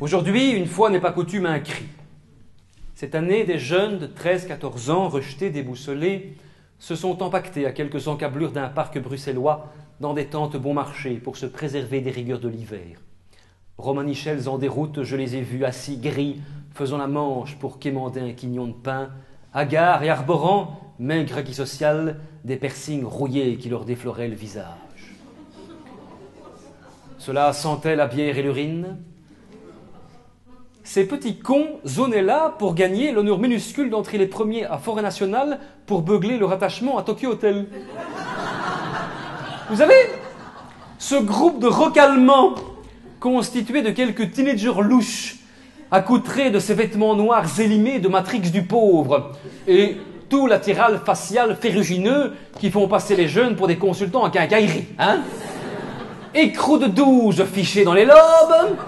Aujourd'hui, une fois n'est pas coutume, un cri. Cette année, des jeunes de 13-14 ans, rejetés, déboussolés, se sont empaquetés à quelques encablures d'un parc bruxellois dans des tentes bon marché pour se préserver des rigueurs de l'hiver. Romanichels en déroute, je les ai vus assis gris, faisant la manche pour quémander un quignon de pain, hagards et arborant, maigre acquis social, des piercings rouillés qui leur défloraient le visage. Cela sentait la bière et l'urine. Ces petits cons zonaient là pour gagner l'honneur minuscule d'entrer les premiers à Forêt Nationale pour beugler leur attachement à Tokyo Hotel. Vous savez, ce groupe de rocs allemands constitué de quelques teenagers louches, accoutrés de ces vêtements noirs élimés de Matrix du pauvre, et tout l'attirail facial ferrugineux qui font passer les jeunes pour des consultants en quincaillerie, hein? Écrous de douze fichés dans les lobes,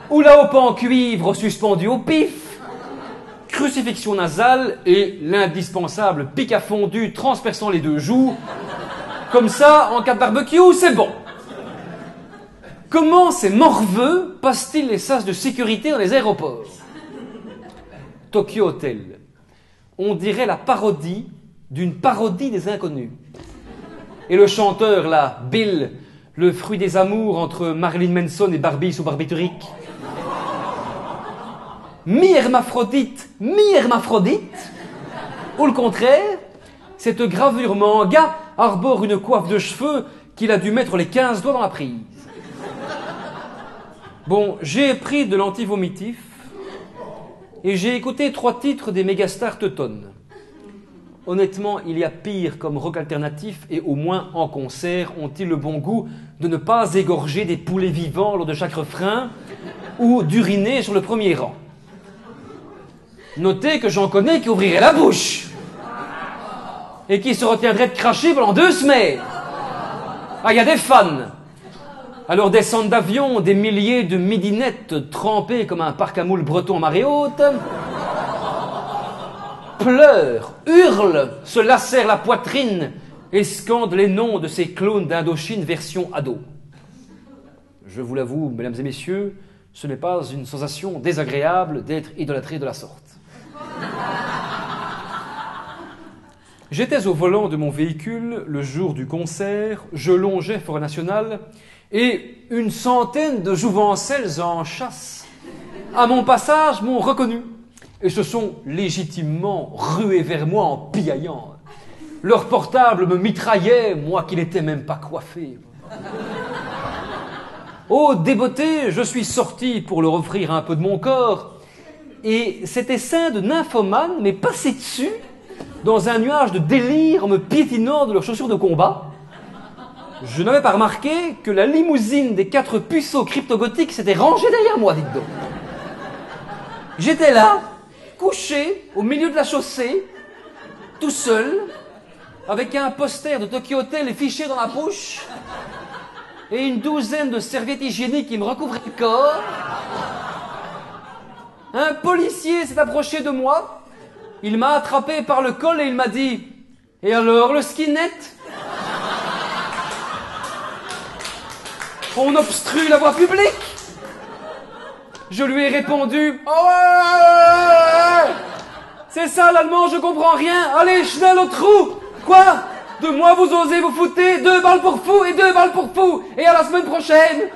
ou la hope en cuivre suspendue au pif, crucifixion nasale et l'indispensable pic à fondu transperçant les deux joues. Comme ça, en cas de barbecue, c'est bon. Comment ces morveux passent-ils les sas de sécurité dans les aéroports? Tokyo Hotel. On dirait la parodie d'une parodie des inconnus. Et le chanteur, là, Bill, le fruit des amours entre Marilyn Manson et Barbie sous barbiturique. Mi-hermaphrodite, ou le contraire, cette gravure manga arbore une coiffe de cheveux qu'il a dû mettre les 15 doigts dans la prise. Bon, j'ai pris de l'antivomitif et j'ai écouté 3 titres des mégastars teutones. Honnêtement, il y a pire comme rock alternatif et au moins en concert ont-ils le bon goût de ne pas égorger des poulets vivants lors de chaque refrain ou d'uriner sur le premier rang. Notez que j'en connais qui ouvriraient la bouche et qui se retiendraient de cracher pendant 2 semaines. Ah, il y a des fans. Alors descendent d'avion des milliers de midinettes trempées comme un parc à moules breton en marée haute, pleurent, hurlent, se lacèrent la poitrine et scandent les noms de ces clones d'Indochine version ado. Je vous l'avoue, mesdames et messieurs, ce n'est pas une sensation désagréable d'être idolâtré de la sorte. J'étais au volant de mon véhicule le jour du concert, je longeais Forêt Nationale et une centaine de jouvencelles en chasse, à mon passage, m'ont reconnu et se sont légitimement rués vers moi en piaillant. Leur portable me mitraillait, moi qui n'étais même pas coiffé. Oh, débeauté, je suis sorti pour leur offrir un peu de mon corps et cet essaim de nymphomanes m'est passé dessus dans un nuage de délire en me piétinant de leurs chaussures de combat. Je n'avais pas remarqué que la limousine des 4 puceaux cryptogothiques s'était rangée derrière moi, dites donc. J'étais là, couché au milieu de la chaussée, tout seul, avec un poster de Tokyo Hotel fiché dans la bouche et une douzaine de serviettes hygiéniques qui me recouvraient le corps. Un policier s'est approché de moi, il m'a attrapé par le col et il m'a dit « Et alors, le skinhead ? On obstrue la voie publique ?» Je lui ai répondu « Oh ouais, c'est ça l'allemand, je comprends rien. Allez, schnell au trou. Quoi ? De moi vous osez vous fouter, 2 balles pour fou et 2 balles pour fou. Et à la semaine prochaine !»